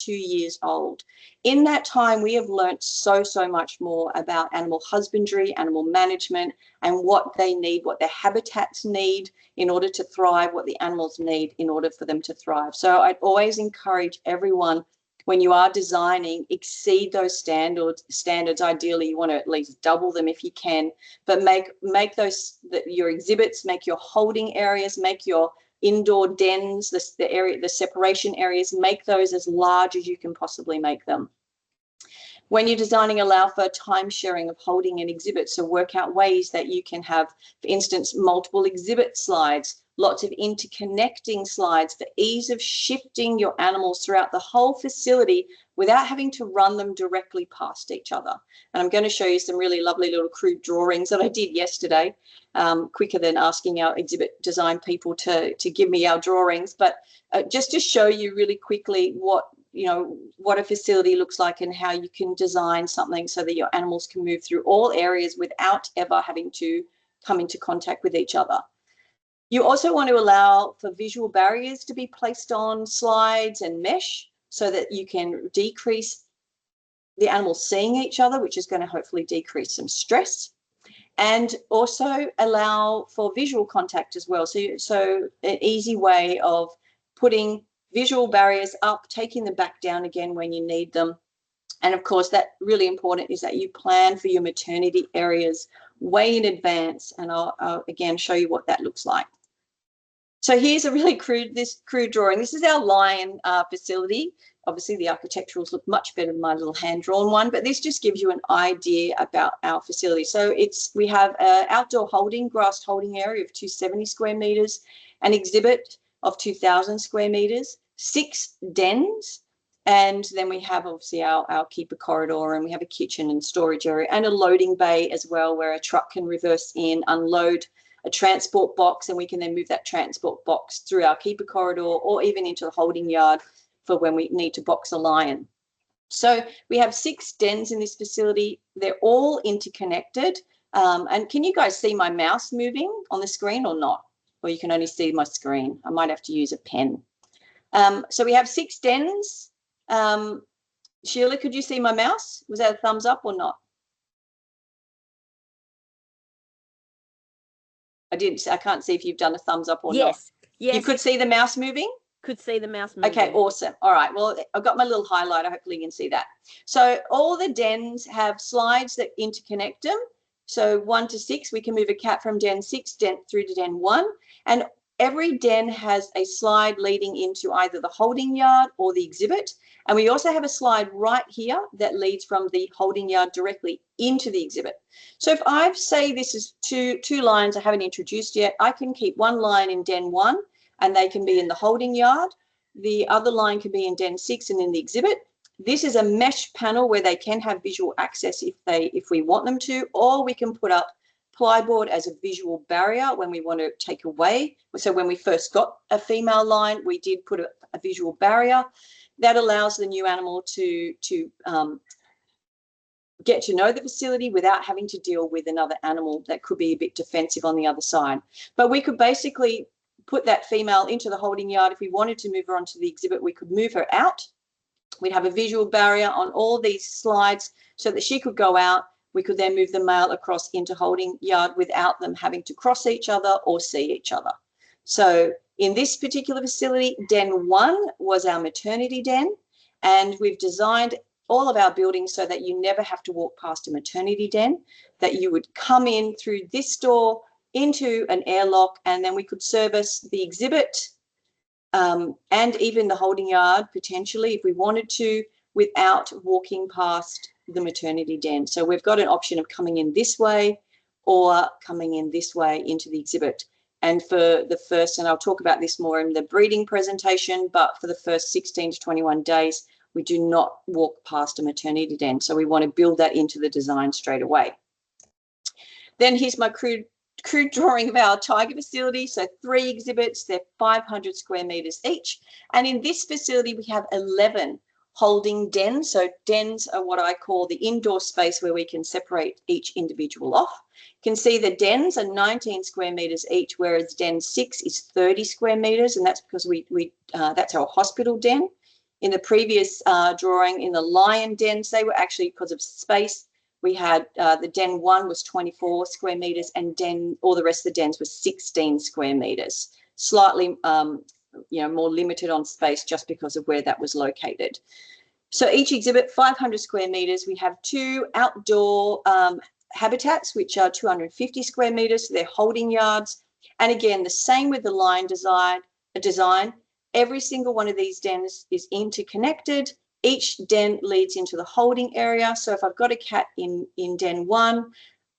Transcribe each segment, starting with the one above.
2 years old. In that time, we have learnt so much more about animal husbandry, animal management, and what they need, what their habitats need in order to thrive, what the animals need in order for them to thrive. So I'd always encourage everyone, when you are designing, exceed those standards. Ideally, you want to at least double them if you can, but make those, your exhibits, make your holding areas, make your indoor dens, the separation areas, make those as large as you can possibly make them. When you're designing, allow for time sharing of holding and exhibits. So work out ways that you can have, for instance, multiple exhibit slides, lots of interconnecting slides for ease of shifting your animals throughout the whole facility without having to run them directly past each other. And I'm going to show you some really lovely little crude drawings that I did yesterday, quicker than asking our exhibit design people to give me our drawings. But just to show you really quickly what a facility looks like and how you can design something so that your animals can move through all areas without ever having to come into contact with each other. You also want to allow for visual barriers to be placed on slides and mesh so that you can decrease the animals seeing each other, which is going to hopefully decrease some stress, and also allow for visual contact as well. So an easy way of putting visual barriers up, taking them back down again when you need them. And of course, that really important is that you plan for your maternity areas way in advance. And I'll again show you what that looks like. So here's a really crude drawing. This is our lion facility. Obviously, the architecturals look much better than my little hand-drawn one, but this just gives you an idea about our facility. So we have an outdoor grassed holding area of 270 square metres, an exhibit of 2,000 square metres, 6 dens, and then we have obviously our keeper corridor, and we have a kitchen and storage area and a loading bay as well, where a truck can reverse in, unload a transport box, and we can then move that transport box through our keeper corridor or even into the holding yard for when we need to box a lion. So we have 6 dens in this facility. They're all interconnected. And can you guys see my mouse moving on the screen or not? Or you can only see my screen. I might have to use a pen. So we have 6 dens. Sheila, could you see my mouse? Was that a thumbs up or not? I can't see if you've done a thumbs up or not. Yes. You could see the mouse moving? Could see the mouse moving. Okay, awesome. All right. Well, I've got my little highlighter. Hopefully you can see that. So all the dens have slides that interconnect them. So 1 to 6, we can move a cat from den 6 through to den 1. And every den has a slide leading into either the holding yard or the exhibit. And we also have a slide right here that leads from the holding yard directly into the exhibit. So if I say this is two lions I haven't introduced yet, I can keep one lion in den 1 and they can be in the holding yard. The other line can be in den 6 and in the exhibit. This is a mesh panel where they can have visual access if we want them to, or we can put up plyboard as a visual barrier when we want to take away. So when we first got a female lion, we did put a visual barrier that allows the new animal to get to know the facility without having to deal with another animal that could be a bit defensive on the other side. But we could basically put that female into the holding yard. If we wanted to move her onto the exhibit, we could move her out. We'd have a visual barrier on all these slides so that she could go out. We could then move the male across into holding yard without them having to cross each other or see each other. So in this particular facility, den 1 was our maternity den, and we've designed all of our buildings so that you never have to walk past a maternity den, that you would come in through this door into an airlock, and then we could service the exhibit and even the holding yard potentially if we wanted to without walking past the maternity den. So we've got an option of coming in this way or coming in this way into the exhibit. And for the first, and I'll talk about this more in the breeding presentation, but for the first 16 to 21 days, we do not walk past a maternity den. So we want to build that into the design straight away. Then here's my crude drawing of our tiger facility. So 3 exhibits, they're 500 square metres each. And in this facility, we have 11 holding dens. So dens are what I call the indoor space where we can separate each individual off. You can see the dens are 19 square metres each, whereas den 6 is 30 square metres, and that's because that's our hospital den In the previous drawing, in the lion dens, they were actually, because of space, we had the den 1 was 24 square meters and all the rest of the dens was 16 square meters. Slightly, more limited on space just because of where that was located. So each exhibit, 500 square meters. We have 2 outdoor habitats, which are 250 square meters. So they're holding yards. And again, the same with the lion design. Every single one of these dens is interconnected. Each den leads into the holding area. So if I've got a cat in den 1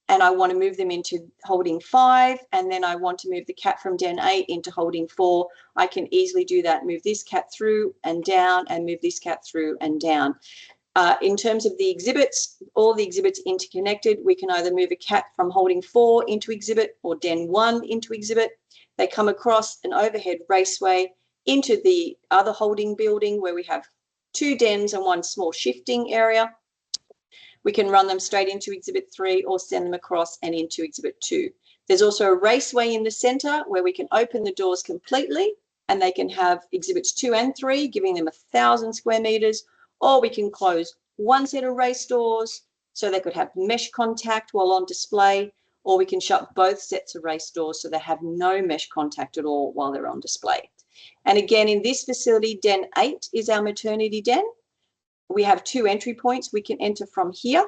and I want to move them into holding 5, and then I want to move the cat from den 8 into holding 4, I can easily do that. Move this cat through and down and move this cat through and down. In terms of the exhibits, all the exhibits interconnected. We can either move a cat from holding 4 into exhibit or den 1 into exhibit. They come across an overhead raceway into the other holding building where we have 2 dens and 1 small shifting area. We can run them straight into exhibit 3 or send them across and into exhibit 2. There's also a raceway in the center where we can open the doors completely and they can have exhibits 2 and 3, giving them 1,000 square meters, or we can close one set of race doors so they could have mesh contact while on display, or we can shut both sets of race doors so they have no mesh contact at all while they're on display. And again, in this facility, den 8 is our maternity den. We have 2 entry points. We can enter from here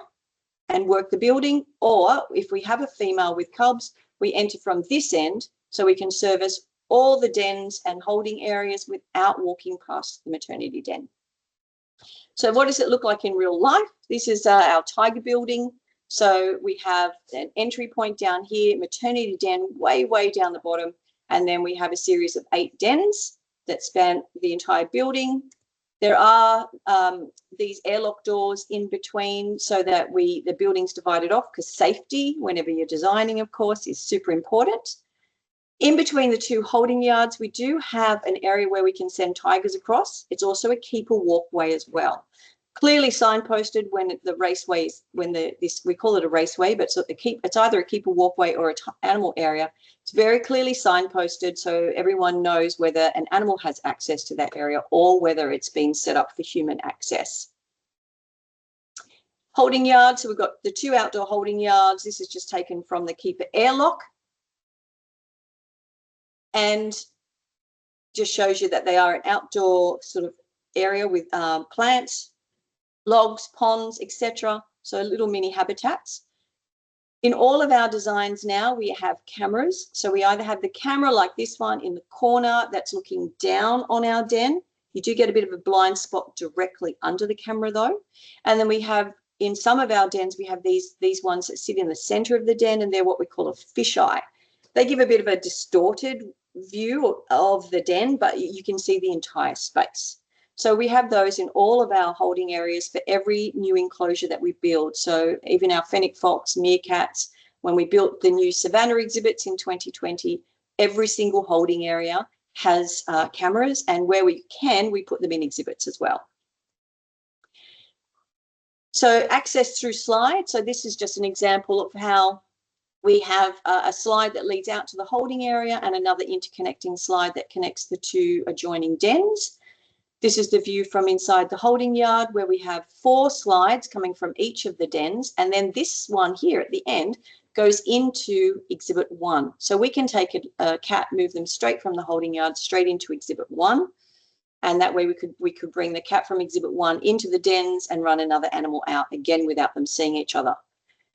and work the building, or if we have a female with cubs, we enter from this end so we can service all the dens and holding areas without walking past the maternity den. So what does it look like in real life? This is our tiger building. So we have an entry point down here, maternity den way, way down the bottom, and then we have a series of 8 dens that span the entire building. There are these airlock doors in between so that the building's divided off, because safety, whenever you're designing, of course, is super important. In between the 2 holding yards, we do have an area where we can send tigers across. It's also a keeper walkway as well. Clearly signposted when the raceway is, we call it a raceway, but it's either a keeper walkway or an animal area. It's very clearly signposted so everyone knows whether an animal has access to that area or whether it's been set up for human access. Holding yards, so we've got the 2 outdoor holding yards. This is just taken from the keeper airlock and just shows you that they are an outdoor sort of area with plants, logs, ponds, etc. So little mini habitats. In all of our designs now, we have cameras. So we either have the camera like this one in the corner that's looking down on our den. You do get a bit of a blind spot directly under the camera though. And then we have, in some of our dens, we have these ones that sit in the center of the den, and they're what we call a fisheye. They give a bit of a distorted view of the den, but you can see the entire space. So we have those in all of our holding areas for every new enclosure that we build. So even our fennec fox, meerkats, when we built the new Savannah exhibits in 2020, every single holding area has cameras, and where we can, we put them in exhibits as well. So access through slides. So this is just an example of how we have a slide that leads out to the holding area and another interconnecting slide that connects the 2 adjoining dens. This is the view from inside the holding yard where we have 4 slides coming from each of the dens, and then this one here at the end goes into exhibit 1. So we can take a cat, move them straight from the holding yard straight into exhibit 1, and that way we could bring the cat from exhibit 1 into the dens and run another animal out, again without them seeing each other.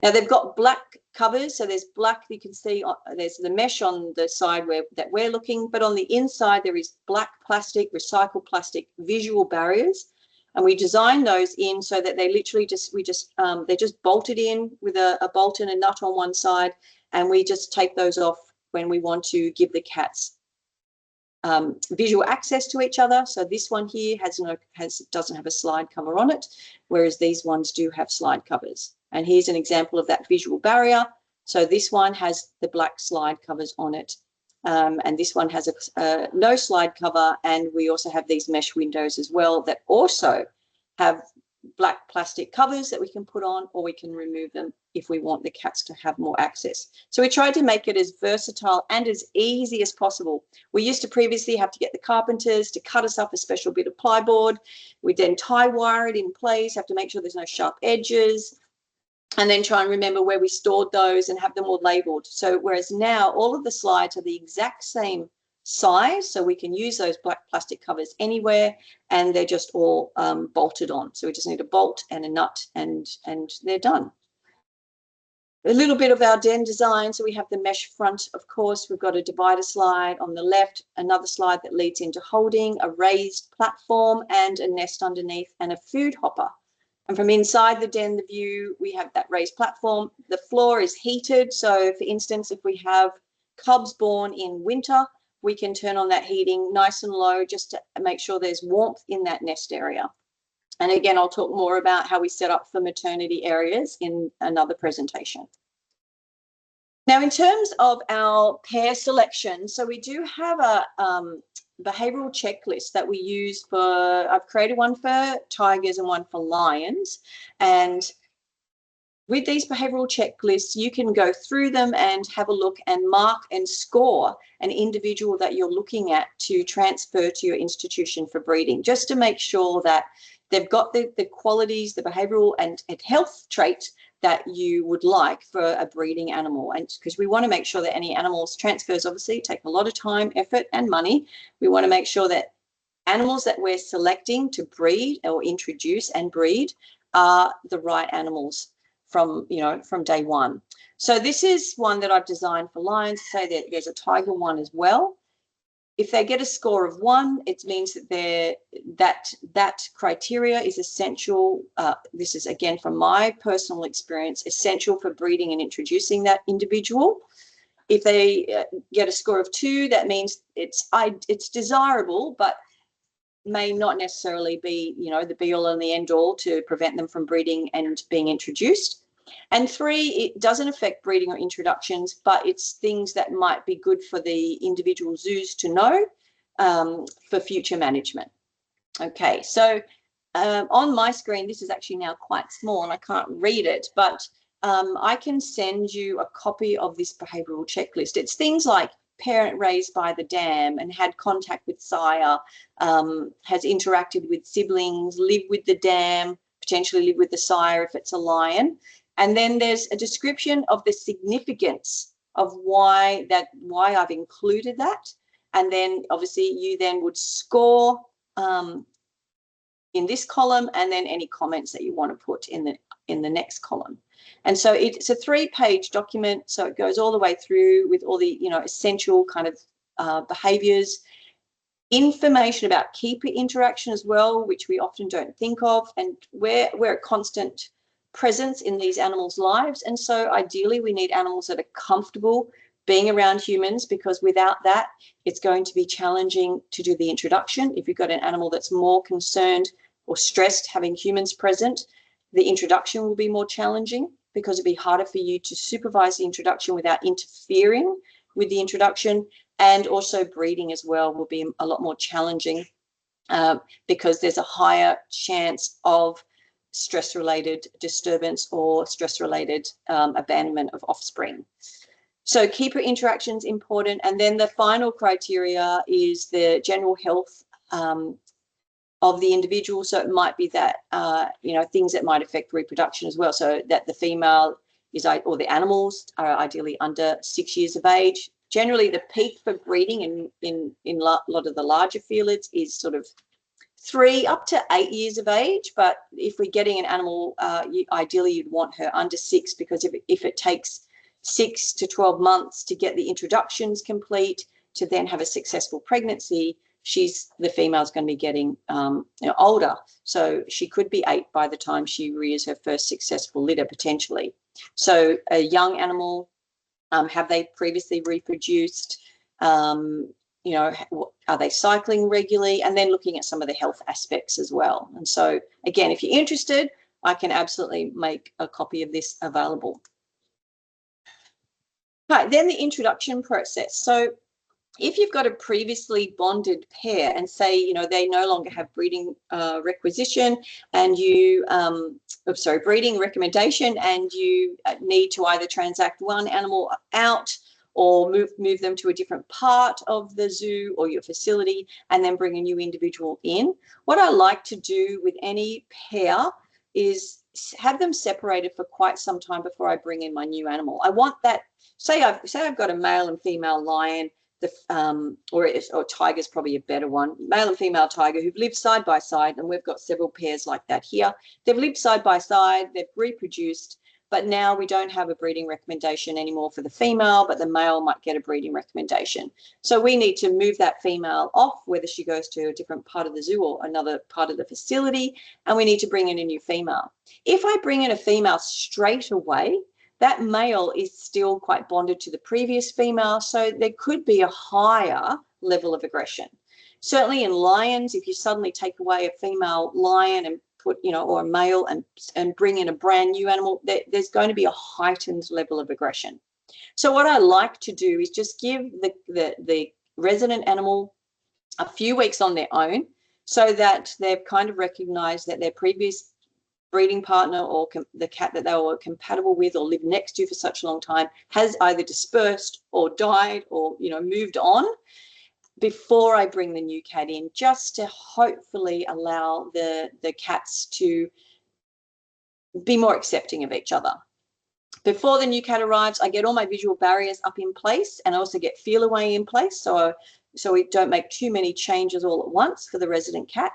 Now they've got black covers, so there's black, you can see there's the mesh on the side that we're looking, but on the inside there is black plastic, recycled plastic visual barriers, and we design those in so that they literally they're just bolted in with a bolt and a nut on one side, and we just take those off when we want to give the cats visual access to each other. So this one here doesn't have a slide cover on it, whereas these ones do have slide covers. And here's an example of that visual barrier. So this one has the black slide covers on it. And this one has no slide cover. And we also have these mesh windows as well that also have black plastic covers that we can put on, or we can remove them if we want the cats to have more access. So we tried to make it as versatile and as easy as possible. We used to previously have to get the carpenters to cut us up a special bit of plyboard. We'd then tie wire it in place, have to make sure there's no sharp edges, and then try and remember where we stored those and have them all labeled. So whereas now all of the slides are the exact same size, so we can use those black plastic covers anywhere, and they're just all bolted on. So we just need a bolt and a nut, and they're done. A little bit of our den design. So we have the mesh front, of course. We've got a divider slide on the left, another slide that leads into holding, a raised platform and a nest underneath, and a food hopper. And from inside the den, the view, we have that raised platform. The floor is heated. So for instance, if we have cubs born in winter, we can turn on that heating nice and low just to make sure there's warmth in that nest area. And again, I'll talk more about how we set up for maternity areas in another presentation. Now, in terms of our pair selection, so we do have a behavioural checklist that we use for, I've created one for tigers and one for lions. And with these behavioural checklists, you can go through them and have a look and mark and score an individual that you're looking at to transfer to your institution for breeding, just to make sure that they've got the qualities, the behavioural and health traits that you would like for a breeding animal. And because we want to make sure that any animals transfers obviously take a lot of time, effort and money. We want to make sure that animals that we're selecting to breed or introduce and breed are the right animals from day one. So this is one that I've designed for lions. Say that there's a tiger one as well. If they get a score of 1, it means that that criteria is essential. This is, again, from my personal experience, essential for breeding and introducing that individual. If they get a score of 2, that means it's desirable, but may not necessarily be, the be-all and the end-all to prevent them from breeding and being introduced. And 3, it doesn't affect breeding or introductions, but it's things that might be good for the individual zoos to know for future management. Okay, so on my screen, this is actually now quite small and I can't read it, but I can send you a copy of this behavioural checklist. It's things like parent raised by the dam and had contact with sire, has interacted with siblings, lived with the dam, potentially live with the sire if it's a lion. And then there's a description of the significance of why I've included that. And then obviously you then would score in this column, and then any comments that you want to put in the next column. And so it's a 3-page document. So it goes all the way through with all the essential kind of behaviours, information about keeper interaction as well, which we often don't think of, and we're a constant presence in these animals' lives. And so ideally we need animals that are comfortable being around humans, because without that it's going to be challenging to do the introduction. If you've got an animal that's more concerned or stressed having humans present, the introduction will be more challenging, because it'd be harder for you to supervise the introduction without interfering with the introduction. And also breeding as well will be a lot more challenging because there's a higher chance of stress-related disturbance or stress-related abandonment of offspring. So keeper interaction is important. And then the final criteria is the general health of the individual. So it might be that, things that might affect reproduction as well. So that the female or the animals are ideally under 6 years of age. Generally, the peak for breeding in a lot of the larger felids is sort of 3 up to 8 years of age. But if we're getting an animal, ideally you'd want her under 6, because if it takes 6 to 12 months to get the introductions complete to then have a successful pregnancy, the female's going to be getting older. So she could be 8 by the time she rears her first successful litter potentially. So a young animal, have they previously reproduced? Are they cycling regularly? And then looking at some of the health aspects as well. And so again, if you're interested, I can absolutely make a copy of this available. Right, then the introduction process. So if you've got a previously bonded pair and say, you know, they no longer have breeding requisition and you, breeding recommendation, and you need to either transact one animal out or move them to a different part of the zoo or your facility and then bring a new individual in. What I like to do with any pair is have them separated for quite some time before I bring in my new animal. I want that, say I've got a male and female lion, or tiger is probably a better one, male and female tiger who've lived side by side, and we've got several pairs like that here. They've lived side by side, they've reproduced, but now we don't have a breeding recommendation anymore for the female, but the male might get a breeding recommendation. So we need to move that female off, whether she goes to a different part of the zoo or another part of the facility, and we need to bring in a new female. If I bring in a female straight away, that male is still quite bonded to the previous female, so there could be a higher level of aggression. Certainly in lions, if you suddenly take away a female lion and put, you know, or a male and bring in a brand new animal, there's going to be a heightened level of aggression. So what I like to do is just give the resident animal a few weeks on their own, so that they've kind of recognized that their previous breeding partner or the cat that they were compatible with or lived next to for such a long time has either dispersed or died or, you know, moved on, before I bring the new cat in, just to hopefully allow the cats to be more accepting of each other. Before the new cat arrives, I get all my visual barriers up in place, and I also get feel away in place, so we don't make too many changes all at once for the resident cat.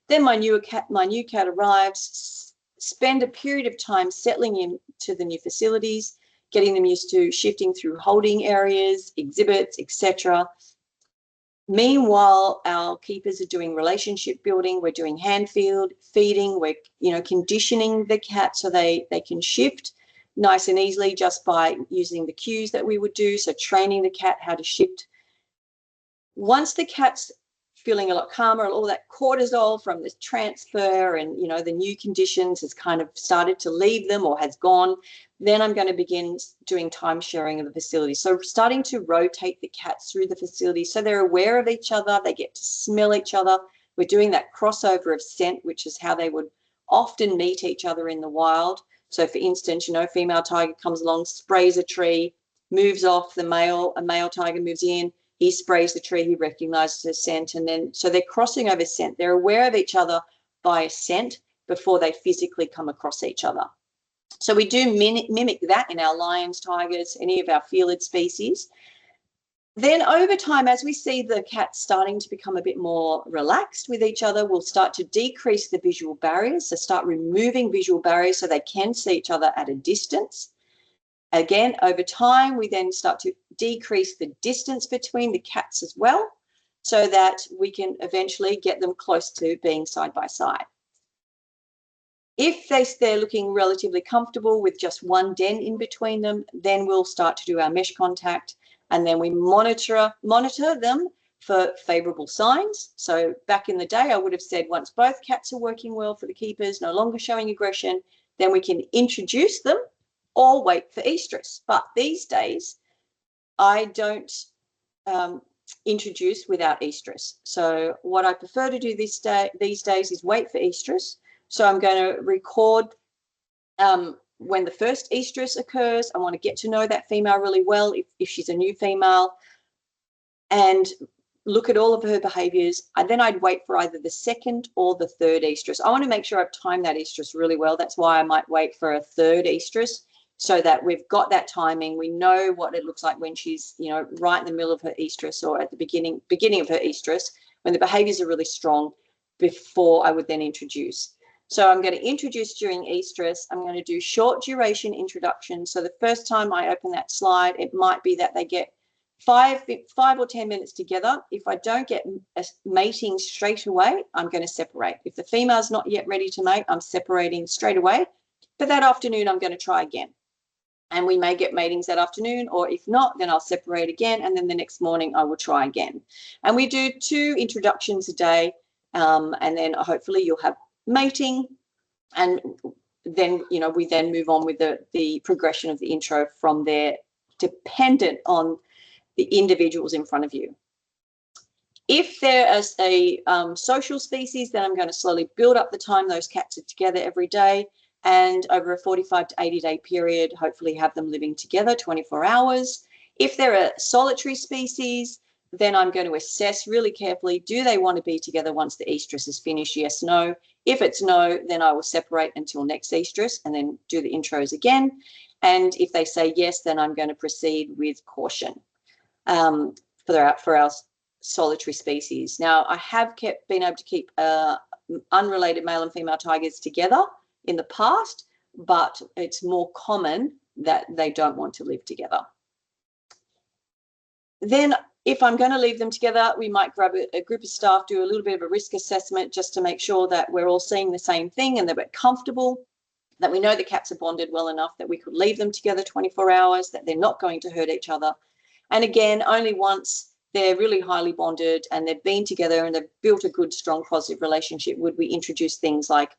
Then my new cat arrives, spend a period of time settling into the new facilities, getting them used to shifting through holding areas, exhibits, etc. Meanwhile, our keepers are doing relationship building. We're doing hand feeding. We're, you know, conditioning the cat so they can shift nice and easily just by using the cues that we would do. So training the cat how to shift. Once the cat's feeling a lot calmer, all that cortisol from this transfer and, you know, the new conditions has kind of started to leave them or has gone, then I'm going to begin doing time sharing of the facility. So starting to rotate the cats through the facility so they're aware of each other, they get to smell each other. We're doing that crossover of scent, which is how they would often meet each other in the wild. So for instance, you know, female tiger comes along, sprays a tree, moves off, a male tiger moves in, he sprays the tree, he recognizes the scent, and then so they're crossing over scent. They're aware of each other by scent before they physically come across each other. So we do mimic that in our lions, tigers, any of our felid species. Then over time, as we see the cats starting to become a bit more relaxed with each other, we'll start to decrease the visual barriers, so start removing visual barriers so they can see each other at a distance. Again, over time, we then start to decrease the distance between the cats as well, so that we can eventually get them close to being side by side. If they're looking relatively comfortable with just one den in between them, then we'll start to do our mesh contact, and then we monitor them for favourable signs. So back in the day, I would have said once both cats are working well for the keepers, no longer showing aggression, then we can introduce them or wait for estrus. But these days, I don't introduce without estrus. So what I prefer to do these days is wait for estrus. So I'm going to record when the first estrus occurs. I want to get to know that female really well if she's a new female, and look at all of her behaviours. And then I'd wait for either the second or the third estrus. I want to make sure I've timed that estrus really well. That's why I might wait for a third estrus, so that we've got that timing. We know what it looks like when she's, you know, right in the middle of her estrus or at the beginning of her estrus, when the behaviours are really strong, before I would then introduce. So I'm going to introduce during estrus. I'm going to do short duration introduction. So the first time I open that slide, it might be that they get 5 or 10 minutes together. If I don't get a mating straight away, I'm going to separate. If the female's not yet ready to mate, I'm separating straight away. But that afternoon, I'm going to try again. And we may get matings that afternoon, or if not, then I'll separate again, and then the next morning I will try again. And we do 2 introductions a day, and then hopefully you'll have mating, and then, you know, we then move on with the progression of the intro from there, dependent on the individuals in front of you. If they're a social species, then I'm going to slowly build up the time those cats are together every day, and over a 45 to 80 day period, hopefully have them living together 24 hours. If they're a solitary species, then I'm going to assess really carefully, do they want to be together once the estrus is finished? Yes, no. If it's no, then I will separate until next estrus and then do the intros again. And if they say yes, then I'm going to proceed with caution for our solitary species. Now, I have been able to keep unrelated male and female tigers together in the past, but it's more common that they don't want to live together. Then if I'm going to leave them together, we might grab a group of staff, do a little bit of a risk assessment just to make sure that we're all seeing the same thing and that we're comfortable, that we know the cats are bonded well enough that we could leave them together 24 hours, that they're not going to hurt each other. And again, only once they're really highly bonded and they've been together and they've built a good, strong, positive relationship would we introduce things like,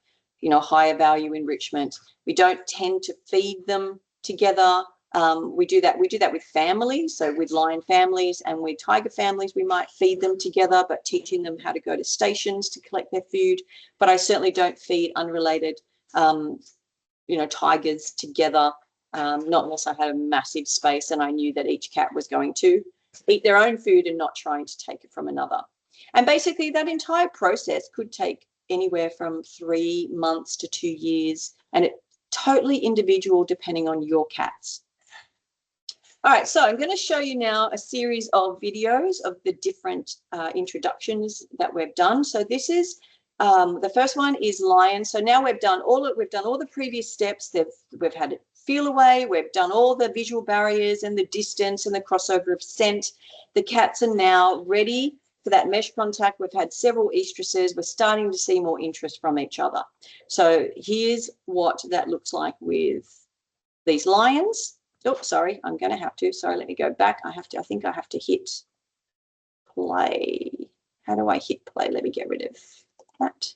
higher value enrichment. We don't tend to feed them together. We do that with families, so with lion families and with tiger families, we might feed them together, but teaching them how to go to stations to collect their food. But I certainly don't feed unrelated, tigers together, not unless I had a massive space and I knew that each cat was going to eat their own food and not trying to take it from another. And basically that entire process could take anywhere from 3 months to 2 years, and it's totally individual depending on your cats. All right, so I'm going to show you now a series of videos of the different introductions that we've done. So this is the first one is lion. So now we've done all the previous steps. We've had it feel away. We've done all the visual barriers and the distance and the crossover of scent. The cats are now ready for that mesh contact. We've had several estruses. We're starting to see more interest from each other. So here's what that looks like with these lions. Oh, sorry, I'm going to have to. Sorry, let me go back. I think I have to hit play. How do I hit play? Let me get rid of that.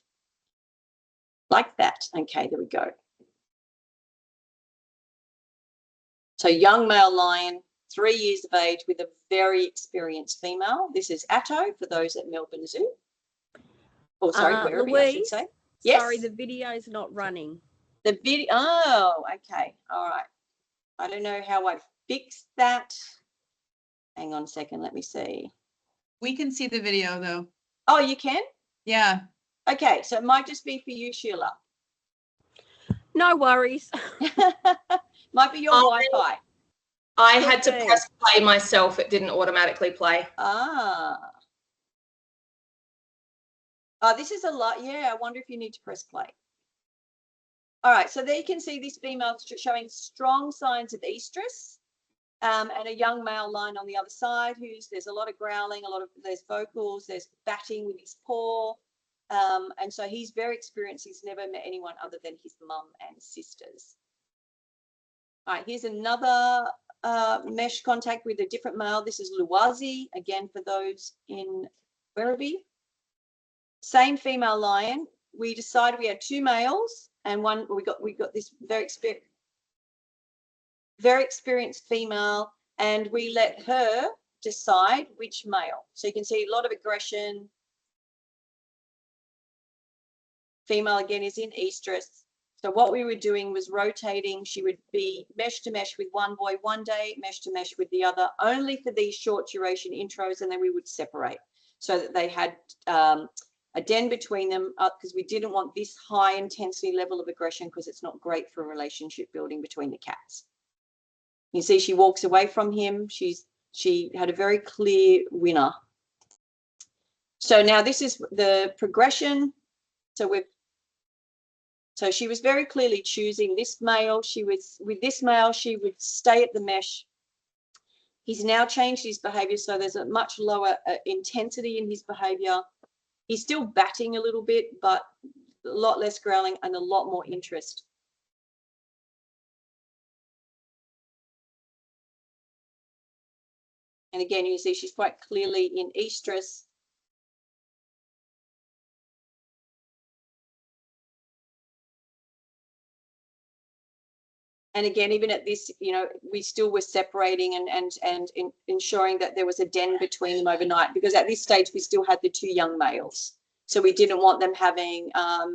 Like that. Okay, there we go. So young male lion, 3 years of age with a very experienced female. This is Atto for those at Melbourne Zoo. Oh, sorry, Werribee, Louise, I should say. Yes. Sorry, the video's not running. The video. Oh, okay. All right. I don't know how I fixed that. Hang on a second. Let me see. We can see the video though. Oh, you can? Yeah. Okay, so it might just be for you, Sheila. No worries. Might be your Wi-Fi. I had to press play myself. It didn't automatically play. Oh, this is a lot. Yeah, I wonder if you need to press play. All right, so there you can see this female showing strong signs of estrus, and a young male lion on the other side there's a lot of growling, there's vocals, there's batting with his paw, and so he's very experienced. He's never met anyone other than his mum and sisters. All right, here's another mesh contact with a different male. This is Luwazi, again for those in Werribee. Same female lion. We decided we had 2 males and one. We got this very experienced female, and we let her decide which male. So you can see a lot of aggression. Female again is in estrus. So what we were doing was rotating. She would be mesh to mesh with one boy one day, mesh to mesh with the other, only for these short duration intros, and then we would separate so that they had a den between them, because we didn't want this high intensity level of aggression, because it's not great for relationship building between the cats. You see she walks away from him. She had a very clear winner. So now this is the progression. So she was very clearly choosing this male. With this male, she would stay at the mesh. He's now changed his behavior, so there's a much lower intensity in his behavior. He's still batting a little bit, but a lot less growling and a lot more interest. And again, you see she's quite clearly in estrus. And again, even at this, we still were separating and ensuring that there was a den between them overnight, because at this stage we still had the 2 young males. So we didn't want them having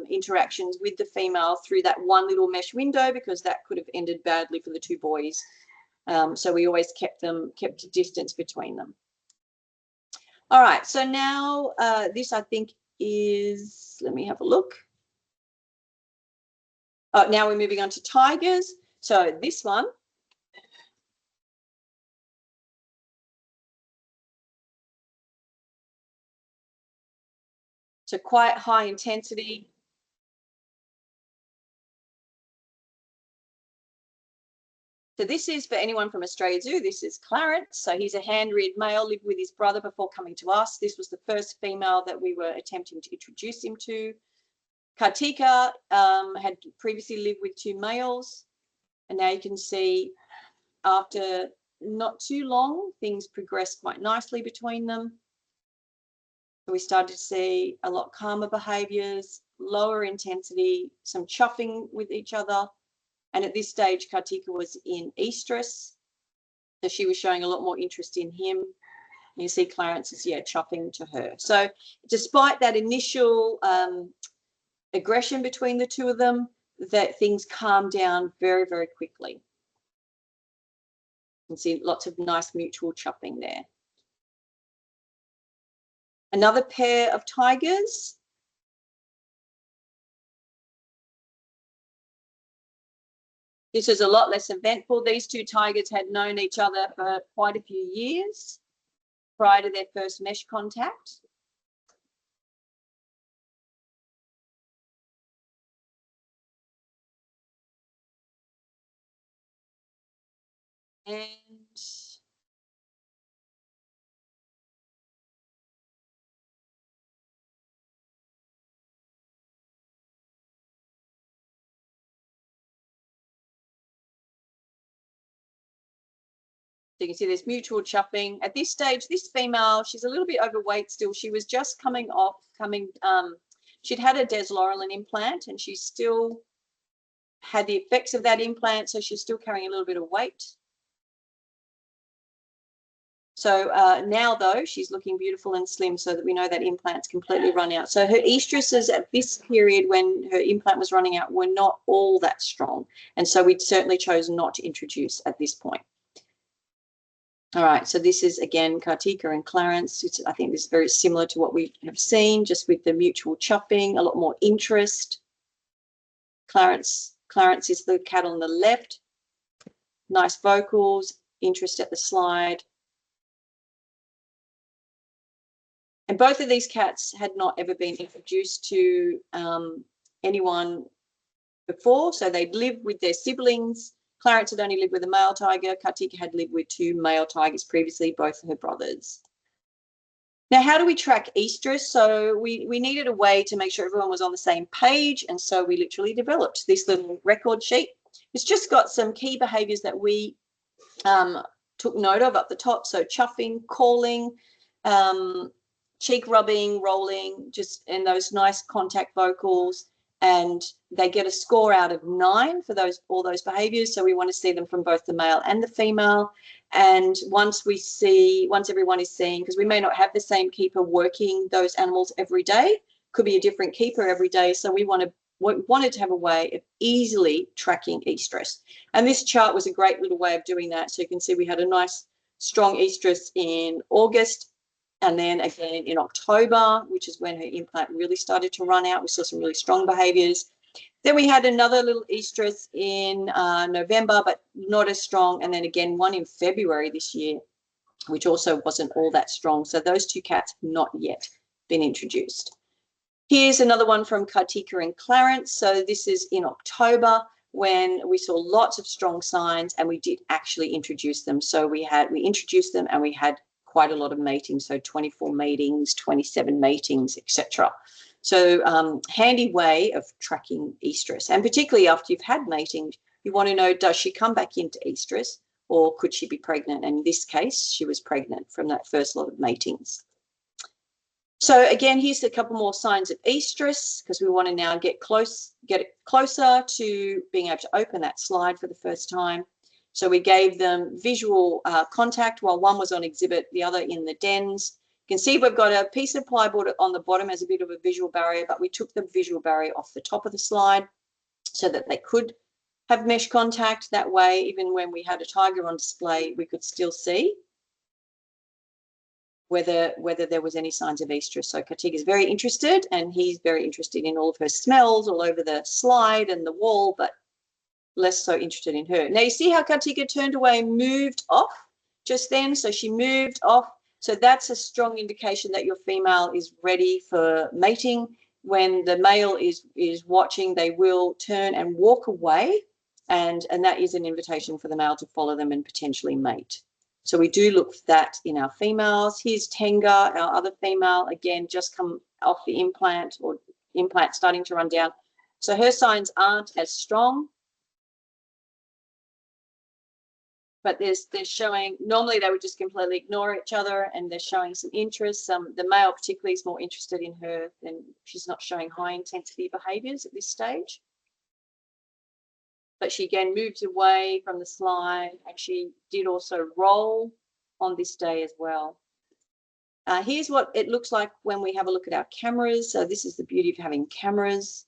interactions with the female through that one little mesh window, because that could have ended badly for the 2 boys. So we always kept a distance between them. All right, so now this I think is, let me have a look. Now we're moving on to tigers. So this one, so quite high intensity. So this is, for anyone from Australia Zoo, this is Clarence. So he's a hand-reared male, lived with his brother before coming to us. This was the first female that we were attempting to introduce him to. Kartika had previously lived with 2 males. And now you can see after not too long, things progressed quite nicely between them. So we started to see a lot calmer behaviours, lower intensity, some chuffing with each other. And at this stage, Kartika was in estrus. So she was showing a lot more interest in him. And you see Clarence is, chuffing to her. So despite that initial aggression between the 2 of them, that things calmed down very, very quickly. You can see lots of nice mutual chuffing there. Another pair of tigers. This is a lot less eventful. These 2 tigers had known each other for quite a few years prior to their first mesh contact. And so you can see there's mutual chuffing. At this stage, this female, she's a little bit overweight still. She was just she'd had a deslorelin implant, and she still had the effects of that implant, so she's still carrying a little bit of weight. So now, though, she's looking beautiful and slim, so that we know that implant's completely run out. So her estruses at this period, when her implant was running out, were not all that strong. And so we certainly chose not to introduce at this point. All right, so this is, again, Kartika and Clarence. I think this is very similar to what we have seen, just with the mutual chuffing, a lot more interest. Clarence is the cat on the left. Nice vocals, interest at the slide. And both of these cats had not ever been introduced to anyone before, so they'd lived with their siblings. Clarence had only lived with a male tiger. Kartika had lived with 2 male tigers previously, both her brothers. Now, how do we track estrus? So we needed a way to make sure everyone was on the same page, and so we literally developed this little record sheet. It's just got some key behaviours that we took note of up the top. So chuffing, calling, cheek rubbing, rolling, just in those nice contact vocals. And they get a score out of 9 for all those behaviours. So we want to see them from both the male and the female. And once everyone is seeing, because we may not have the same keeper working those animals every day, could be a different keeper every day. So we wanted to have a way of easily tracking estrus. And this chart was a great little way of doing that. So you can see we had a nice strong estrus in August. And then again in October, which is when her implant really started to run out. We saw some really strong behaviours. Then we had another little estrus in November, but not as strong. And then again, one in February this year, which also wasn't all that strong. So those 2 cats have not yet been introduced. Here's another one from Kartika and Clarence. So this is in October, when we saw lots of strong signs, and we did actually introduce them. So we introduced them, and we had quite a lot of matings, so 24 matings, 27 matings, etc. So handy way of tracking estrus. And particularly after you've had mating, you want to know, does she come back into estrus, or could she be pregnant? And in this case, she was pregnant from that first lot of matings. So again, here's a couple more signs of estrus, because we want to now get it closer to being able to open that slide for the first time. So we gave them visual contact while one was on exhibit, the other in the dens. You can see we've got a piece of plywood on the bottom as a bit of a visual barrier, but we took the visual barrier off the top of the slide so that they could have mesh contact. That way, even when we had a tiger on display, we could still see whether there was any signs of estrus. So Kartika is very interested, and he's very interested in all of her smells all over the slide and the wall, but less so interested in her. Now you see how Kartika turned away and moved off just then? So she moved off. So that's a strong indication that your female is ready for mating. When the male is watching, they will turn and walk away, and that is an invitation for the male to follow them and potentially mate. So we do look for that in our females. Here's Tenga, our other female, again, just come off the implant, or implant starting to run down. So her signs aren't as strong, but they're showing, normally they would just completely ignore each other, and they're showing some interest. The male particularly is more interested in her than, she's not showing high intensity behaviors at this stage. But she again moved away from the slide, and she did also roll on this day as well. Here's what it looks like when we have a look at our cameras. So this is the beauty of having cameras.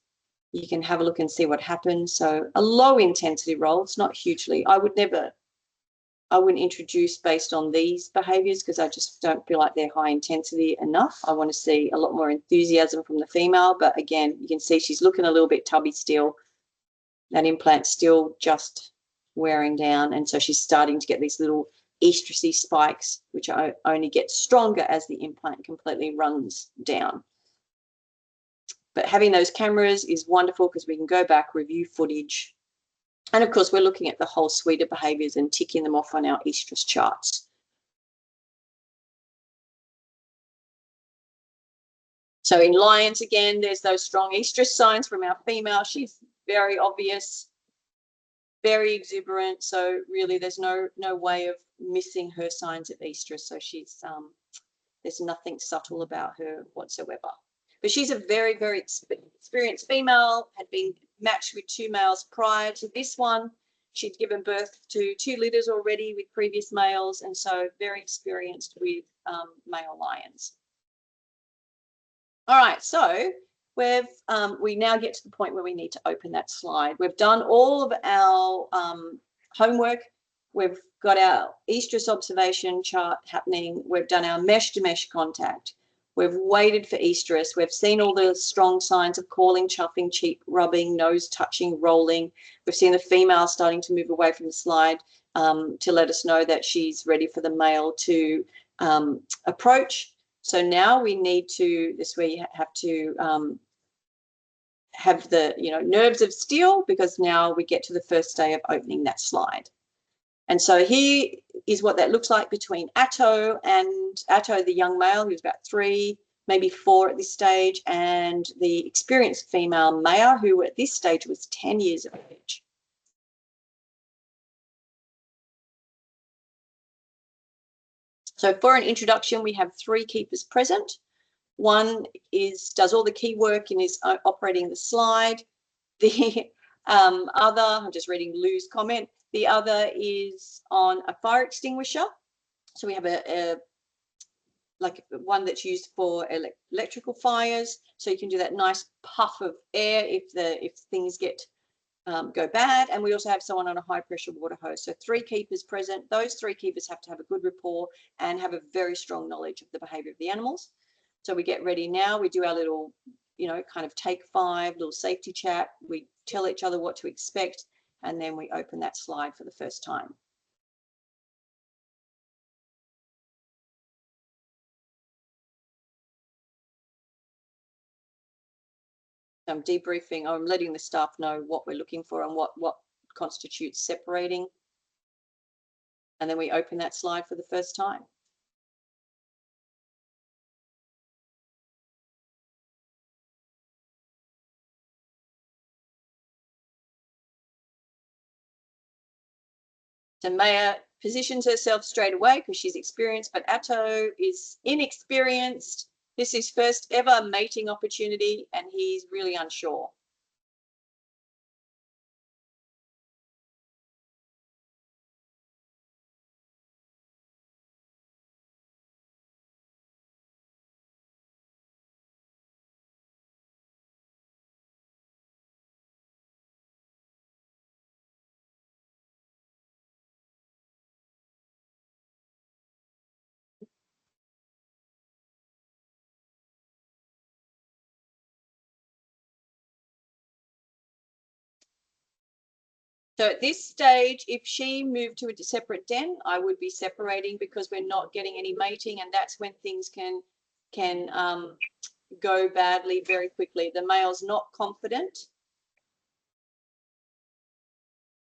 You can have a look and see what happens. So a low intensity roll, it's not hugely, I wouldn't introduce based on these behaviors, because I just don't feel like they're high intensity enough. I want to see a lot more enthusiasm from the female, but again, you can see she's looking a little bit tubby still. That implant's still just wearing down, and so she's starting to get these little estrusy spikes, which only get stronger as the implant completely runs down. But having those cameras is wonderful, because we can go back, review footage, and of course we're looking at the whole suite of behaviors and ticking them off on our estrus charts. So in lions, again, there's those strong estrus signs from our female. She's very obvious, very exuberant. So really there's no way of missing her signs of estrus. So she's there's nothing subtle about her whatsoever. But she's a very, very experienced female, had been matched with 2 males prior to this one. She'd given birth to 2 litters already with previous males, and so very experienced with male lions. All right, so we now get to the point where we need to open that slide. We've done all of our homework. We've got our estrus observation chart happening. We've done our mesh-to-mesh contact. We've waited for estrus. We've seen all the strong signs of calling, chuffing, cheek rubbing, nose touching, rolling. We've seen the female starting to move away from the slide to let us know that she's ready for the male to approach. So now we need to, this is where you have to have the nerves of steel, because now we get to the first day of opening that slide. And so here is what that looks like between Atto, the young male, who's about 3, maybe 4 at this stage, and the experienced female Maya, who at this stage was 10 years of age. So for an introduction, we have 3 keepers present. One does all the key work and is operating the slide. The other, I'm just reading Lou's comment, the other is on a fire extinguisher. So we have like one that's used for electrical fires. So you can do that nice puff of air if things go bad. And we also have someone on a high pressure water hose. So 3 keepers present. Those 3 keepers have to have a good rapport and have a very strong knowledge of the behavior of the animals. So we get ready now. We do our little, kind of take 5, little safety chat. We tell each other what to expect, and then we open that slide for the first time. I'm debriefing, I'm letting the staff know what we're looking for and what constitutes separating. And then we open that slide for the first time. So Maya positions herself straight away because she's experienced, but Atto is inexperienced. This is first ever mating opportunity and he's really unsure. So at this stage, if she moved to a separate den, I would be separating because we're not getting any mating, and that's when things can go badly very quickly. The male's not confident.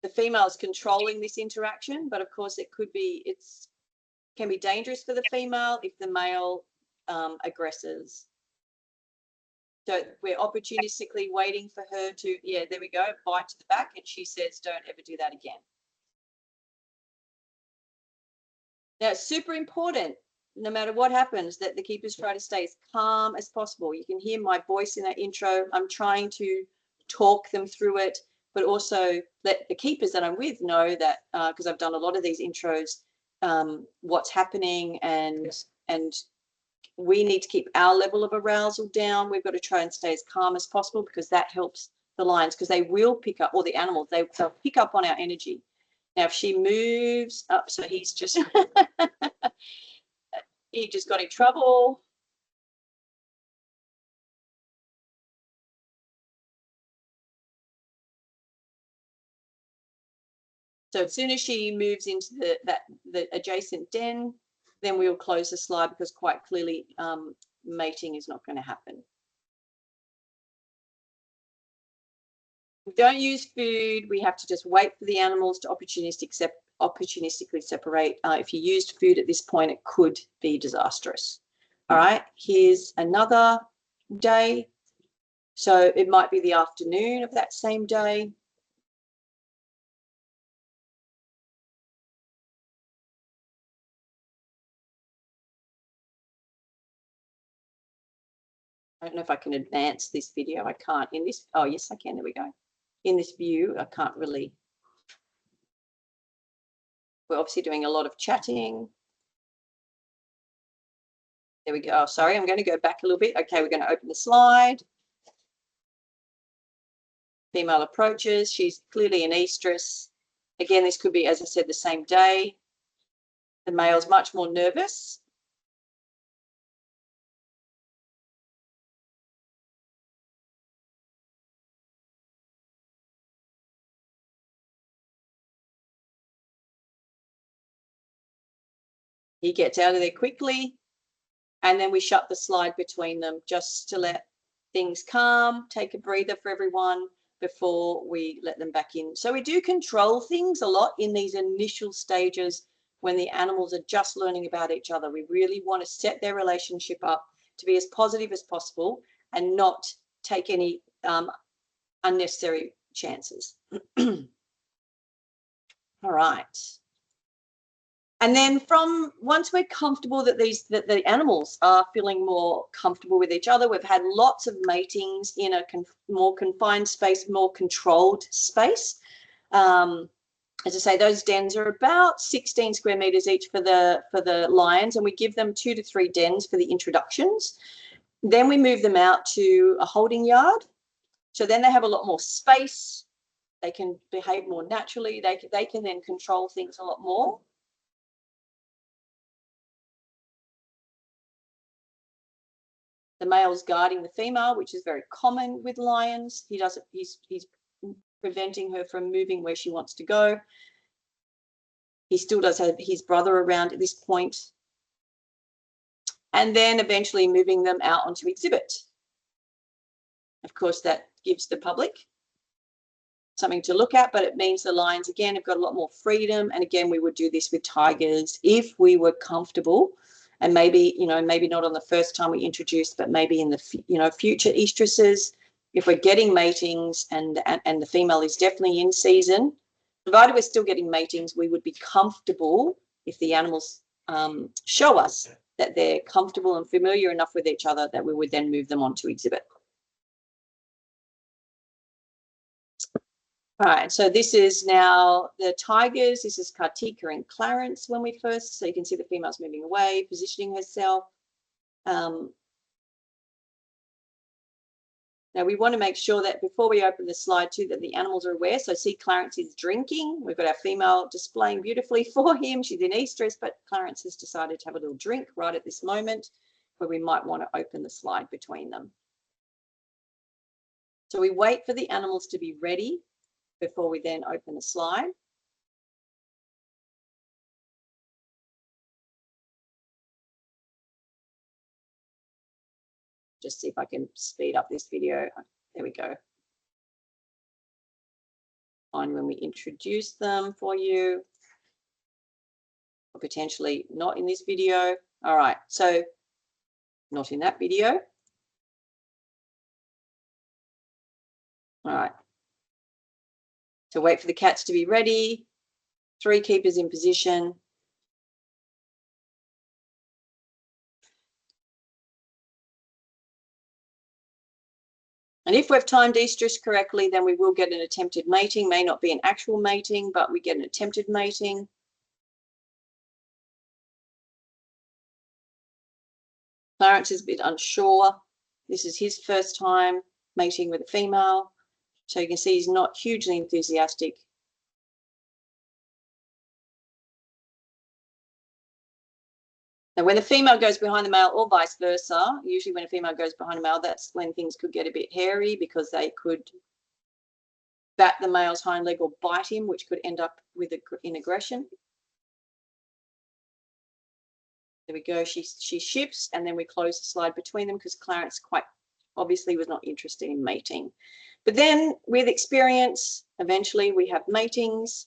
The female's controlling this interaction, but of course it can be dangerous for the female if the male aggresses. So we're opportunistically waiting for her to, yeah, there we go, bite to the back, and she says, don't ever do that again. Now, it's super important, no matter what happens, that the keepers try to stay as calm as possible. You can hear my voice in that intro. I'm trying to talk them through it, but also let the keepers that I'm with know that, because I've done a lot of these intros, what's happening, and we need to keep our level of arousal down. We've got to try and stay as calm as possible because that helps the lions, because they will pick up, or the animals, they'll pick up on our energy. Now, if she moves up, so he's just, he just got in trouble. So as soon as she moves into the adjacent den, then we'll close the slide because quite clearly mating is not going to happen. We don't use food. We have to just wait for the animals to opportunistically separate. If you used food at this point, it could be disastrous. All right, here's another day. So it might be the afternoon of that same day. I don't know if I can advance this video. I can't in this. Oh, yes, I can. There we go. In this view, I can't really. We're obviously doing a lot of chatting. There we go. Oh, sorry, I'm going to go back a little bit. Okay, we're going to open the slide. Female approaches. She's clearly an estrus. Again, this could be, as I said, the same day. The male's much more nervous. He gets out of there quickly, and then we shut the slide between them just to let things calm, take a breather for everyone before we let them back in. So we do control things a lot in these initial stages when the animals are just learning about each other. We really want to set their relationship up to be as positive as possible and not take any unnecessary chances. All right. And then once we're comfortable that the animals are feeling more comfortable with each other, we've had lots of matings in a more confined space, more controlled space. As I say, those dens are about 16 square meters each for the lions, and we give them 2 to 3 dens for the introductions. Then we move them out to a holding yard. So then they have a lot more space. They can behave more naturally. They can then control things a lot more. The male's guarding the female, which is very common with lions. He's preventing her from moving where she wants to go. He still does have his brother around at this point. And then eventually moving them out onto exhibit. Of course, that gives the public something to look at, but it means the lions, again, have got a lot more freedom. And again, we would do this with tigers if we were comfortable. And maybe, maybe not on the first time we introduced, but maybe in the, future estruses, if we're getting matings and the female is definitely in season, provided we're still getting matings, we would be comfortable if the animals show us that they're comfortable and familiar enough with each other that we would then move them on to exhibit. All right, so this is now the tigers. This is Kartika and Clarence when we first, so you can see the female's moving away, positioning herself. Now we want to make sure that before we open the slide too, that the animals are aware. So see Clarence is drinking. We've got our female displaying beautifully for him. She's in estrus, but Clarence has decided to have a little drink right at this moment where we might want to open the slide between them. So we wait for the animals to be ready before we then open the slide. Just see if I can speed up this video. There we go. On when we introduce them for you, or potentially not in this video. All right, so not in that video. All right. So wait for the cats to be ready. 3 keepers in position. And if we've timed estrus correctly, then we will get an attempted mating. May not be an actual mating, but we get an attempted mating. Clarence is a bit unsure. This is his first time mating with a female. So you can see he's not hugely enthusiastic. Now, when the female goes behind the male or vice versa, usually when a female goes behind a male, that's when things could get a bit hairy because they could bat the male's hind leg or bite him, which could end up with in aggression. There we go. She shifts, and then we close the slide between them because Clarence quite obviously was not interested in mating. But then with experience, eventually we have matings.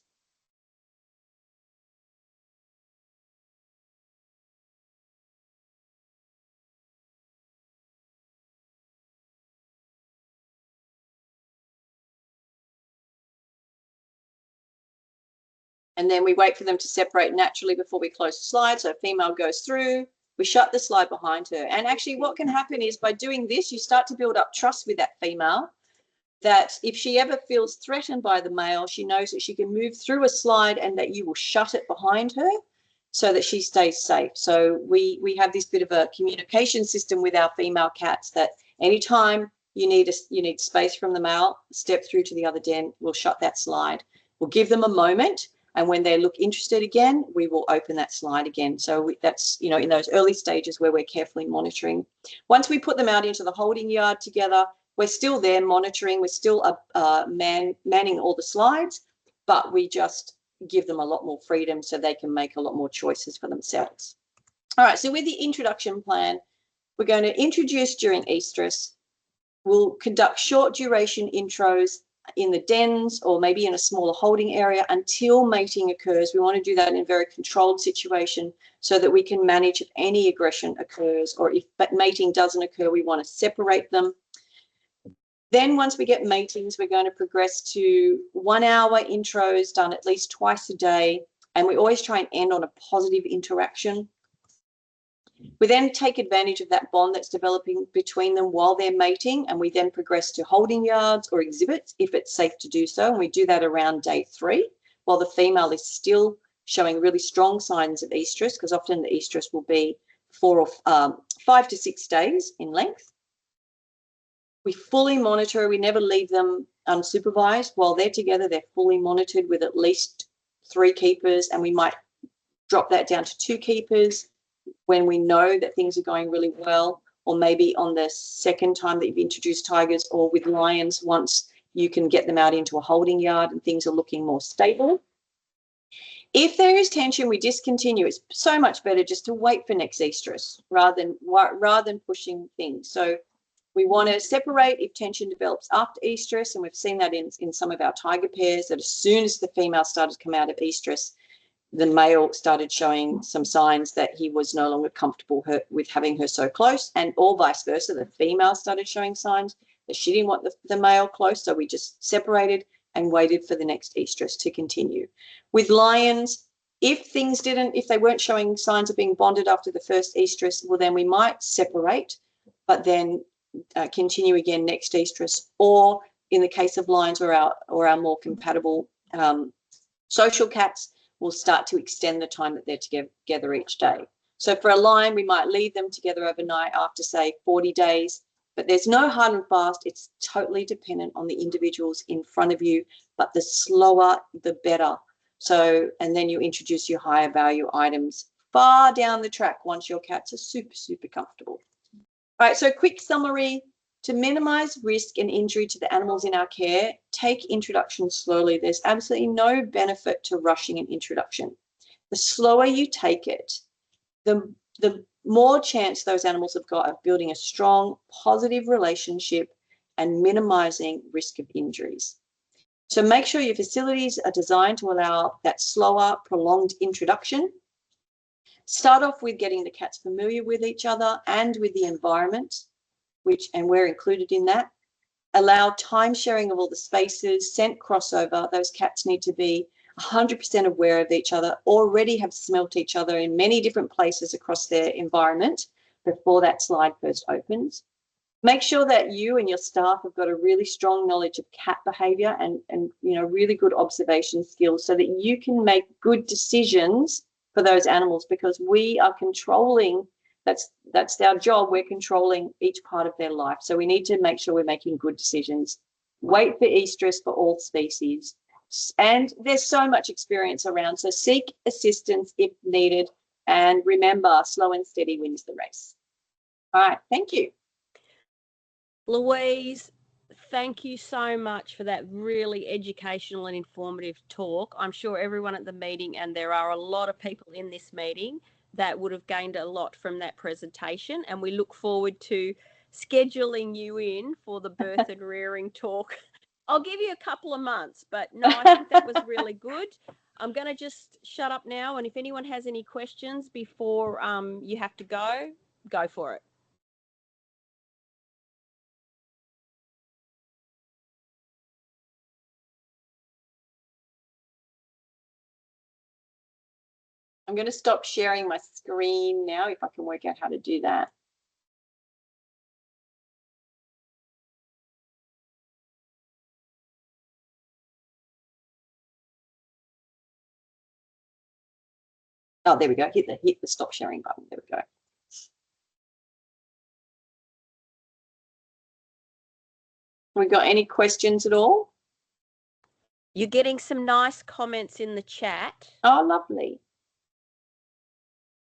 And then we wait for them to separate naturally before we close the slide. So a female goes through, we shut the slide behind her. And actually what can happen is by doing this, you start to build up trust with that female, that if she ever feels threatened by the male, she knows that she can move through a slide and that you will shut it behind her so that she stays safe. So we have this bit of a communication system with our female cats that anytime you need space from the male, step through to the other den, we'll shut that slide. We'll give them a moment. And when they look interested again, we will open that slide again. So that's, you know, in those early stages where we're carefully monitoring. Once we put them out into the holding yard together, we're still there monitoring. We're still manning all the slides, but we just give them a lot more freedom so they can make a lot more choices for themselves. All right, so with the introduction plan, we're going to introduce during estrus. We'll conduct short duration intros in the dens or maybe in a smaller holding area until mating occurs. We want to do that in a very controlled situation so that we can manage if any aggression occurs, or if mating doesn't occur, we want to separate them. Then once we get matings, we're going to progress to 1 hour intros done at least twice a day. And we always try and end on a positive interaction. We then take advantage of that bond that's developing between them while they're mating, and we then progress to holding yards or exhibits if it's safe to do so. And we do that around day 3 while the female is still showing really strong signs of estrus, because often the estrus will be 5 to 6 days in length. We fully monitor. We never leave them unsupervised. While they're together, they're fully monitored with at least 3 keepers, and we might drop that down to 2 keepers when we know that things are going really well, or maybe on the second time that you've introduced tigers, or with lions once you can get them out into a holding yard and things are looking more stable. If there is tension, we discontinue. It's so much better just to wait for next estrus rather than pushing things. So we want to separate if tension develops after estrus, and we've seen that in some of our tiger pairs, that as soon as the female started to come out of estrus, the male started showing some signs that he was no longer comfortable with having her so close, and or vice versa. The female started showing signs that she didn't want the male close, so we just separated and waited for the next estrus to continue. With lions, If they weren't showing signs of being bonded after the first estrus, well, then we might separate, but then continue again next estrus. Or in the case of lions or our more compatible social cats, we'll start to extend the time that they're together each day. So for a lion, we might leave them together overnight after, say, 40 days, but there's no hard and fast. It's totally dependent on the individuals in front of you, but the slower, the better. So, and then you introduce your higher value items far down the track once your cats are super, super comfortable. All right, so quick summary. To minimize risk and injury to the animals in our care, take introduction slowly. There's absolutely no benefit to rushing an introduction. The slower you take it, the more chance those animals have got of building a strong, positive relationship and minimizing risk of injuries. So make sure your facilities are designed to allow that slower, prolonged introduction. Start off with getting the cats familiar with each other and with the environment, and we're included in that. Allow time sharing of all the spaces, scent crossover. Those cats need to be 100% aware of each other, already have smelt each other in many different places across their environment before that slide first opens. Make sure that you and your staff have got a really strong knowledge of cat behavior and really good observation skills so that you can make good decisions for those animals, because we are controlling, that's our job. We're controlling each part of their life. So we need to make sure we're making good decisions. Wait for estrus for all species. And there's so much experience around. So seek assistance if needed. And remember, slow and steady wins the race. All right, thank you. Louise, thank you so much for that really educational and informative talk. I'm sure everyone at the meeting, and there are a lot of people in this meeting, that would have gained a lot from that presentation, and we look forward to scheduling you in for the birth and rearing talk. I'll give you a couple of months, but no, I think that was really good. I'm going to just shut up now, and if anyone has any questions before you have to go for it. I'm going to stop sharing my screen now if I can work out how to do that. Oh, there we go. Hit the stop sharing button. There we go. We got any questions at all? You're getting some nice comments in the chat. Oh, lovely.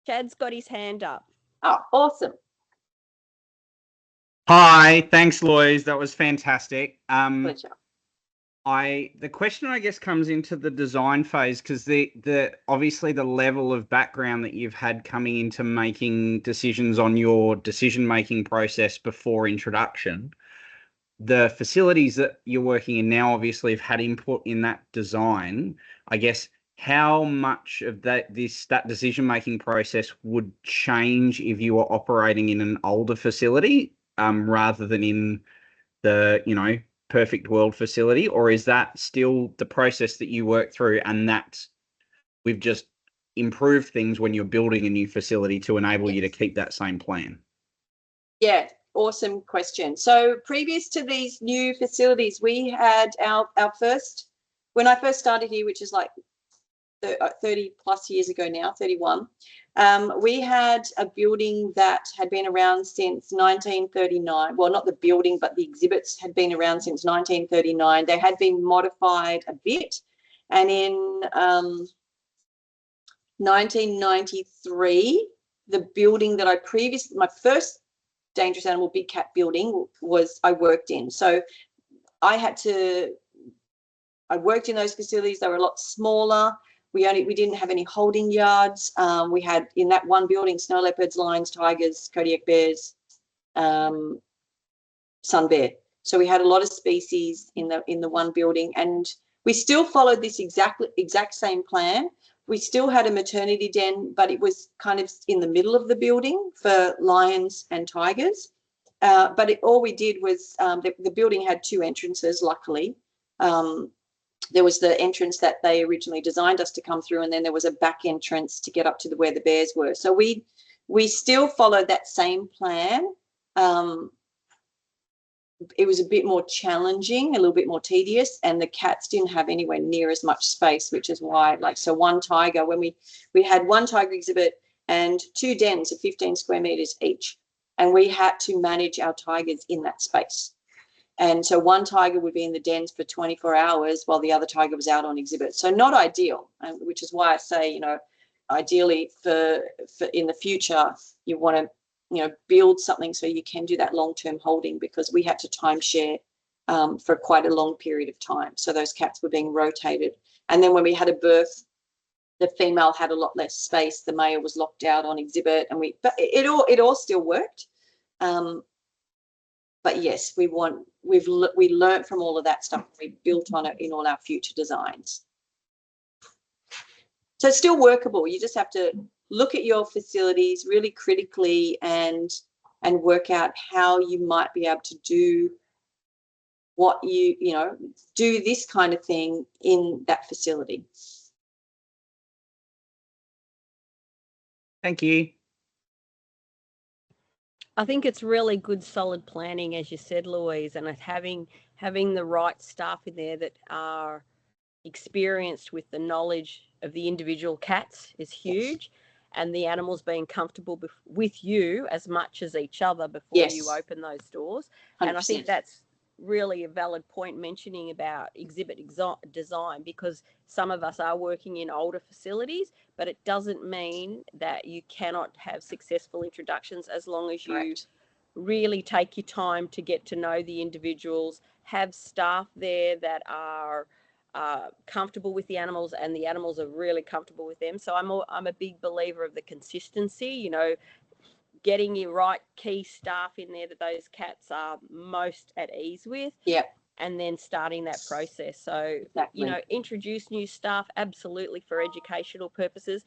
Chad's got his hand up. Oh, awesome. Hi, thanks, Louise. That was fantastic. Pleasure. The question, I guess, comes into the design phase, because the obviously the level of background that you've had coming into making decisions on your decision-making process before introduction. The facilities that you're working in now obviously have had input in that design. I guess, how much of that decision-making process would change if you were operating in an older facility rather than in the, perfect world facility? Or is that still the process that you work through, and that we've just improved things when you're building a new facility to enable you to keep that same plan? Yeah, awesome question. So previous to these new facilities, we had our first, when I first started here, which is like 30 plus years ago now, 31, we had a building that had been around since 1939. Well, not the building, but the exhibits had been around since 1939. They had been modified a bit, and in 1993, the building that my first dangerous animal big cat building I worked in. So I worked in those facilities. They were a lot smaller. We didn't have any holding yards. We had, in that one building, snow leopards, lions, tigers, Kodiak bears, sun bear. So we had a lot of species in the one building, and we still followed this exact same plan. We still had a maternity den, but it was kind of in the middle of the building for lions and tigers. But all we did was the building had two entrances, luckily. there was the entrance that they originally designed us to come through, and then there was a back entrance to get up to where the bears were. So we still followed that same plan. It was a bit more challenging, a little bit more tedious, and the cats didn't have anywhere near as much space, which is why, like, so one tiger, when we had one tiger exhibit and 2 dens of 15 square meters each, and we had to manage our tigers in that space. And so one tiger would be in the dens for 24 hours while the other tiger was out on exhibit. So not ideal, which is why I say, you know, ideally for in the future, you want to, you know, build something so you can do that long-term holding, because we had to timeshare for quite a long period of time. So those cats were being rotated. And then when we had a birth, the female had a lot less space. The male was locked out on exhibit, and but it all still worked. But yes, we learned from all of that stuff. We built on it in all our future designs. So it's still workable. You just have to look at your facilities really critically and work out how you might be able to do what you know, do this kind of thing in that facility. Thank you. I think it's really good, solid planning, as you said, Louise, and having the right staff in there that are experienced with the knowledge of the individual cats is huge, and the animals being comfortable with you as much as each other before you open those doors. 100%. And I think that's really a valid point mentioning about exhibit design, because some of us are working in older facilities, but it doesn't mean that you cannot have successful introductions as long as you really take your time to get to know the individuals, have staff there that are comfortable with the animals, and the animals are really comfortable with them. So I'm a big believer of the consistency, you know, getting your right key staff in there that those cats are most at ease with. Yeah. And then starting that process. So, you know, introduce new staff, absolutely, for educational purposes,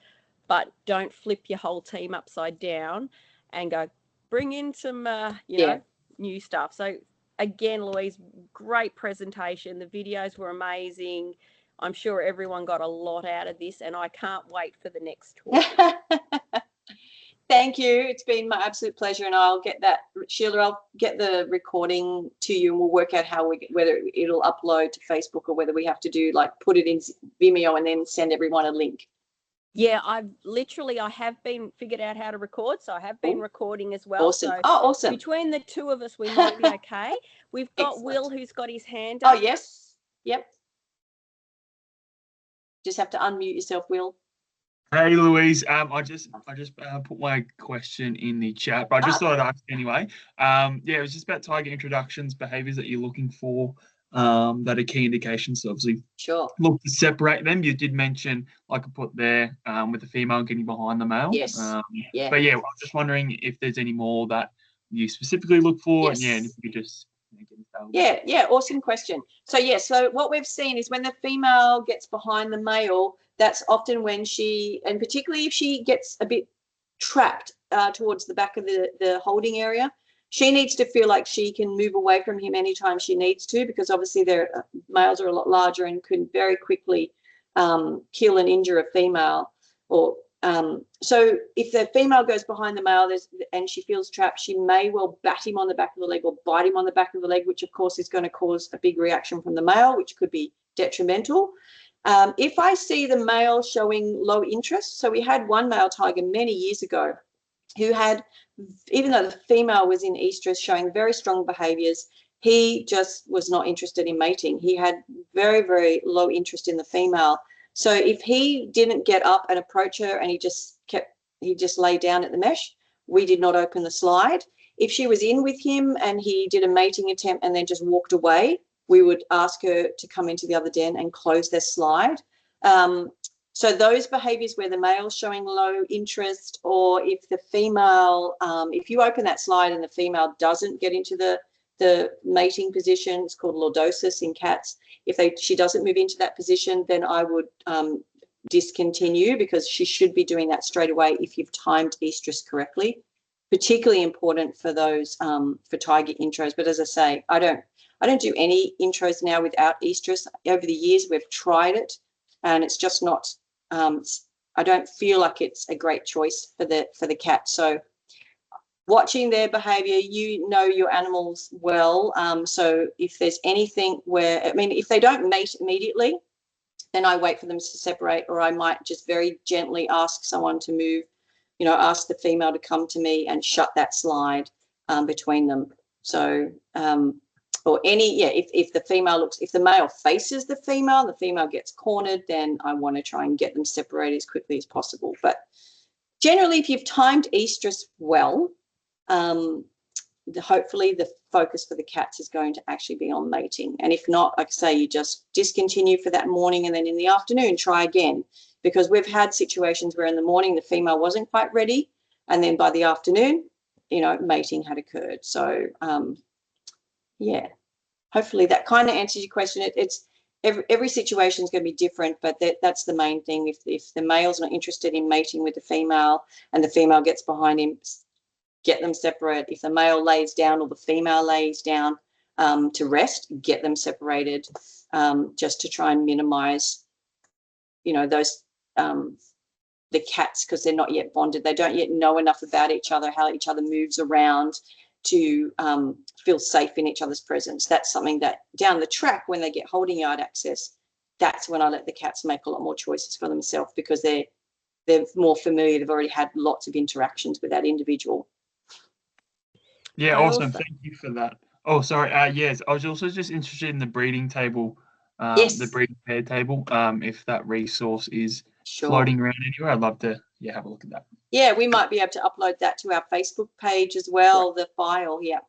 but don't flip your whole team upside down and go, bring in some, you know, new stuff. So again, Louise, great presentation. The videos were amazing. I'm sure everyone got a lot out of this, and I can't wait for the next talk. Thank you. It's been my absolute pleasure, and I'll get that, Sheila, I'll get the recording to you, and we'll work out how whether it'll upload to Facebook or whether we have to do, like, put it in Vimeo and then send everyone a link. Yeah, I have been figured out how to record, so I have been recording as well. Awesome. So awesome. Between the two of us, we might be okay. We've got Will, who's got his hand up. Oh, yes. Yep. Just have to unmute yourself, Will. Hey, Louise. I just put my question in the chat, but I just thought I'd ask anyway. It was just about tiger introductions, behaviours that you're looking for, that are key indications. So obviously, look to separate them. You did mention, like I put there, with the female getting behind the male. Yes. But yeah, I was just wondering if there's any more that you specifically look for, and and if you could just. Awesome question. So what we've seen is when the female gets behind the male, that's often when she, and particularly if she gets a bit trapped towards the back of the holding area, she needs to feel like she can move away from him anytime she needs to, because obviously their males are a lot larger and can very quickly kill and injure a female. Or so if the female goes behind the male and she feels trapped, she may well bat him on the back of the leg or bite him on the back of the leg, which of course is going to cause a big reaction from the male, which could be detrimental. If I see the male showing low interest, so we had one male tiger many years ago who had, even though the female was in estrus showing very strong behaviours, he just was not interested in mating. He had very, very low interest in the female. So if he didn't get up and approach her and he just lay down at the mesh, we did not open the slide. If she was in with him and he did a mating attempt and then just walked away, we would ask her to come into the other den and close their slide. So those behaviours where the male's showing low interest, or if the female, if you open that slide and the female doesn't get into the mating position, it's called lordosis in cats. If she doesn't move into that position, then I would discontinue, because she should be doing that straight away if you've timed estrus correctly. Particularly important for those for tiger intros. But as I say, I I don't do any intros now without estrus. Over the years, we've tried it, and it's just not. I don't feel like it's a great choice for the cat. So, watching their behaviour, you know your animals well. So if there's anything where, I mean, if they don't mate immediately, then I wait for them to separate, or I might just very gently ask someone to move, ask the female to come to me and shut that slide between them. So, or if the male faces the female gets cornered, then I want to try and get them separated as quickly as possible. But generally, if you've timed estrus well, hopefully the focus for the cats is going to actually be on mating. And if not, like I say, you just discontinue for that morning, and then in the afternoon try again, because we've had situations where in the morning the female wasn't quite ready, and then by the afternoon, mating had occurred. So yeah, hopefully that kind of answers your question. It's every situation is going to be different, but that's the main thing. If the male's not interested in mating with the female and the female gets behind him, get them separate. If the male lays down or the female lays down to rest, get them separated, just to try and minimize, those the cats, because they're not yet bonded. They don't yet know enough about each other, how each other moves around, to feel safe in each other's presence. That's something that down the track, when they get holding yard access, that's when I let the cats make a lot more choices for themselves, because they're more familiar. They've already had lots of interactions with that individual. Yeah, I awesome. also- Thank you for that. Oh, sorry. Yes, I was also just interested in the breeding table, Yes. the breeding pair table. If that resource is Sure. floating around anywhere, I'd love to have a look at that. Yeah, we might be able to upload that to our Facebook page as well, the file. Yeah.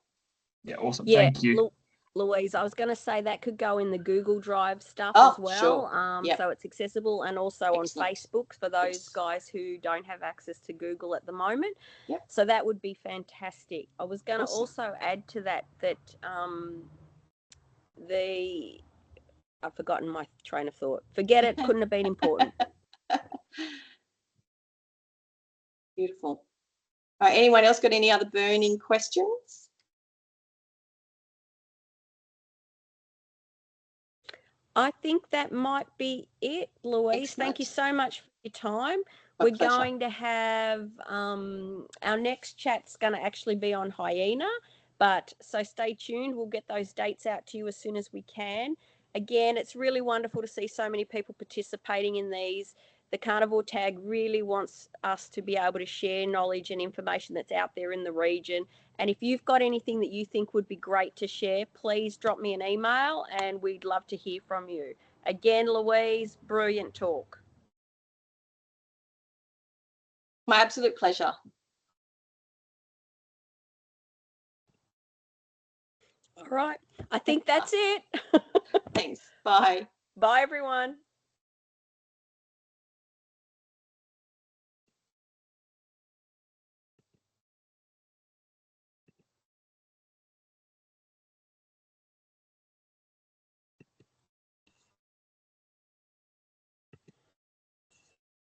Yeah, awesome. Yeah, Thank you. Louise, I was going to say that could go in the Google Drive stuff Oh, as well. sure. Yep. So it's accessible, and also Excellent. on Facebook for those Yes. guys who don't have access to Google at the moment. Yep. So that would be fantastic. I was going to Awesome. also add to that I've forgotten my train of thought. Forget it. Couldn't have been important. Beautiful. All right, anyone else got any other burning questions? I think that might be it, Louise. Thank you Excellent. so much for your time. My We're pleasure. going to have our next chat's going to actually be on hyena, so stay tuned. We'll get those dates out to you as soon as we can. Again, it's really wonderful to see so many people participating in these. The Carnivore Tag really wants us to be able to share knowledge and information that's out there in the region. And if you've got anything that you think would be great to share, please drop me an email and we'd love to hear from you. Again, Louise, brilliant talk. My absolute pleasure. All right. I think that's it. Thanks. Bye. Bye, everyone.